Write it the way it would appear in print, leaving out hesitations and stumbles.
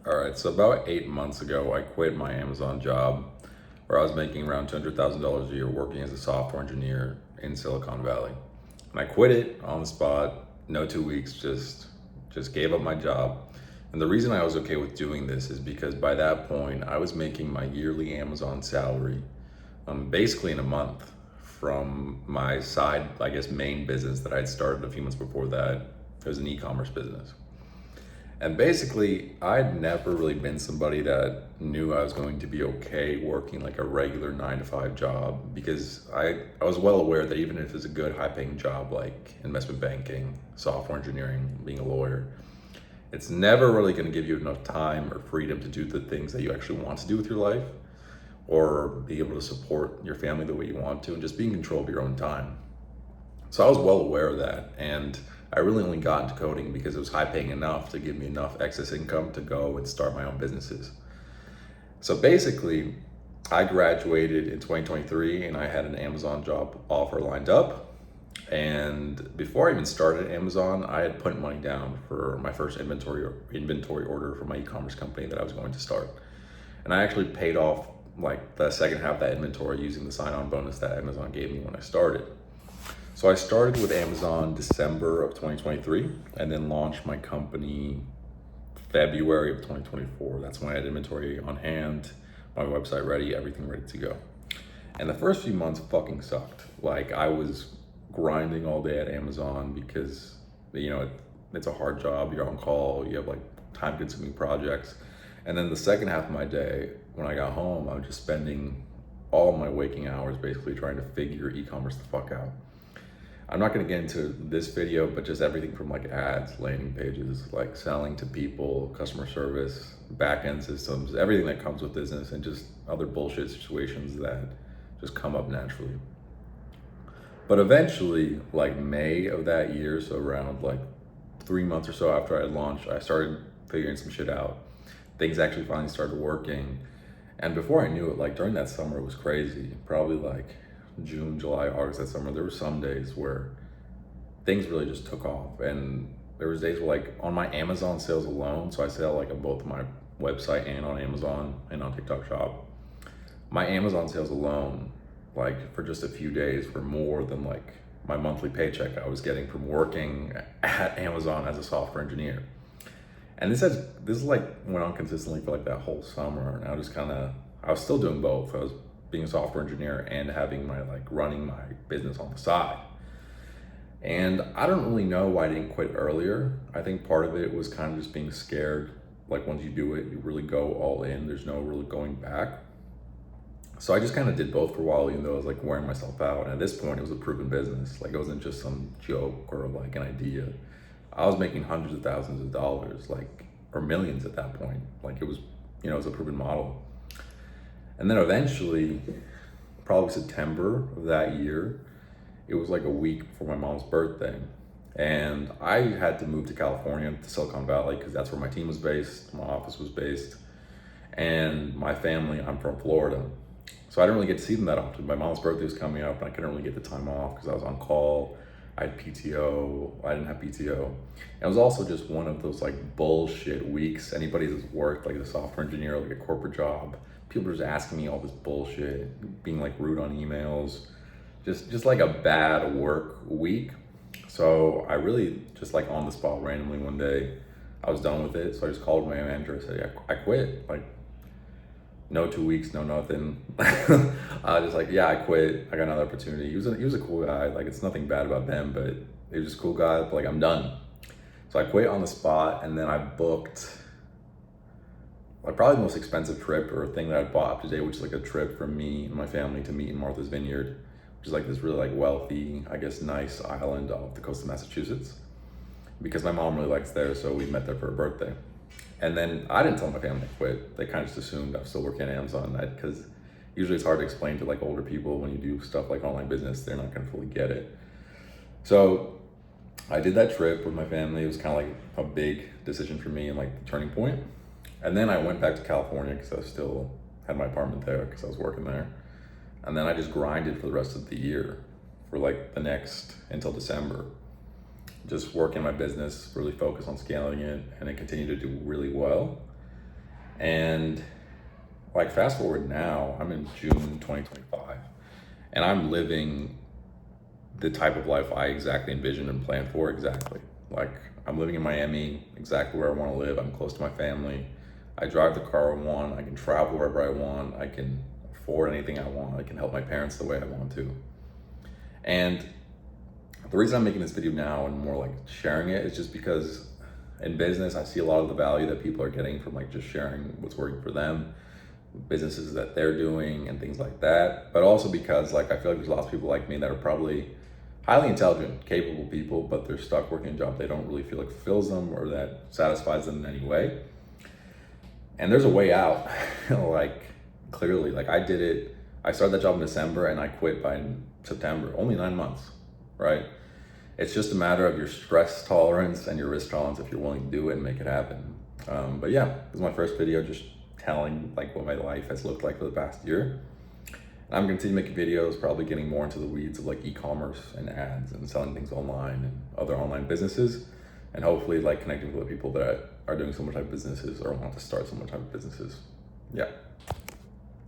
All right, so about 8 months ago, I quit my Amazon job where I was making around $200,000 a year working as a software engineer in Silicon Valley. And I quit it on the spot, no 2 weeks, just gave up my job. And the reason I was okay with doing this is because by that point, I was making my yearly Amazon salary basically in a month from my side, I guess, main business that I'd started a few months before that. It was an e-commerce business. And basically, I'd never really been somebody that knew I was going to be okay working like a regular 9 to 5 job because I was well aware that even if it's a good high paying job like investment banking, software engineering, being a lawyer, it's never really going to give you enough time or freedom to do the things that you actually want to do with your life or be able to support your family the way you want to and just be in control of your own time. So I was well aware of that. And I really only got into coding because it was high paying enough to give me enough excess income to go and start my own businesses. So basically, I graduated in 2023 and I had an Amazon job offer lined up. And before I even started Amazon, I had put money down for my first inventory order for my e-commerce company that I was going to start. And I actually paid off like the second half of that inventory using the sign-on bonus that Amazon gave me when I started. So I started with Amazon December of 2023 and then launched my company February of 2024. That's when I had inventory on hand, my website ready, everything ready to go. And the first few months fucking sucked. Like I was grinding all day at Amazon because it's a hard job. You're on call. You have like time consuming projects. And then the second half of my day, when I got home, I was just spending all my waking hours basically trying to figure e-commerce the fuck out. I'm not going to get into this video, but just everything from like ads, landing pages, like selling to people, customer service, back-end systems, everything that comes with business, and just other bullshit situations that just come up naturally. But eventually, like May of that year, so around like 3 months or so after I had launched, I started figuring some shit out. Things actually finally started working. And before I knew it, like during that summer, it was crazy. Probably like June, July, August that summer, there were some days where things really just took off. And there was days where like on my Amazon sales alone, so I sell like on both my website and on Amazon and on TikTok Shop. My Amazon sales alone, like for just a few days, were more than like my monthly paycheck I was getting from working at Amazon as a software engineer. And this like went on consistently for like that whole summer. And I was still doing both. I was being a software engineer and having my like running my business on the side. And I don't really know why I didn't quit earlier. I think part of it was kind of just being scared. Like once you do it, you really go all in. There's no really going back. So I just kind of did both for a while, even though I was like wearing myself out. And at this point, it was a proven business. Like it wasn't just some joke or like an idea. I was making hundreds of thousands of dollars, like, or millions at that point. Like it was, it was a proven model. And then eventually, probably September of that year, it was like a week before my mom's birthday. And I had to move to California, to Silicon Valley, because that's where my team was based, my office was based. And my family, I'm from Florida. So I didn't really get to see them that often. My mom's birthday was coming up and I couldn't really get the time off because I was on call. I had PTO, I didn't have PTO. And it was also just one of those like bullshit weeks. Anybody that's worked like a software engineer, like a corporate job, people are just asking me all this bullshit, being like rude on emails, just like a bad work week. So I really just like on the spot randomly one day, I was done with it. So I just called my manager and said, yeah, I quit. Like no 2 weeks, no nothing. I was just like, yeah, I quit. I got another opportunity. He was a cool guy. Like it's nothing bad about them, but he was just a cool guy. But like I'm done. So I quit on the spot, and then I booked like probably the most expensive trip or thing that I bought up to date, which is like a trip from me and my family to meet in Martha's Vineyard, which is like this really like wealthy, I guess, nice island off the coast of Massachusetts. Because my mom really likes there, so we met there for her birthday. And then I didn't tell my family I quit. They kind of just assumed I was still working at Amazon because usually it's hard to explain to like older people when you do stuff like online business, they're not gonna fully get it. So I did that trip with my family. It was kind of like a big decision for me and like the turning point. And then I went back to California because I still had my apartment there because I was working there. And then I just grinded for the rest of the year for like the next until December. Just working my business, really focus on scaling it, and it continued to do really well. And like fast forward now, I'm in June 2025, and I'm living the type of life I exactly envisioned and planned for. Exactly. Like, I'm living in Miami, exactly where I want to live. I'm close to my family. I drive the car I want. I can travel wherever I want. I can afford anything I want. I can help my parents the way I want to. And the reason I'm making this video now and more like sharing it is just because in business, I see a lot of the value that people are getting from like just sharing what's working for them, businesses that they're doing and things like that. But also because like I feel like there's lots of people like me that are probably highly intelligent, capable people, but they're stuck working a job they don't really feel like fulfills them or that satisfies them in any way. And there's a way out. Like, clearly, like I did it. I started that job in December and I quit by September, only 9 months, right? It's just a matter of your stress tolerance and your risk tolerance if you're willing to do it and make it happen. But yeah, this is my first video just telling like what my life has looked like for the past year. And I'm gonna continue making videos, probably getting more into the weeds of like e-commerce and ads and selling things online and other online businesses. And hopefully like connecting with people that are doing similar type of businesses or want to start similar type of businesses. Yeah.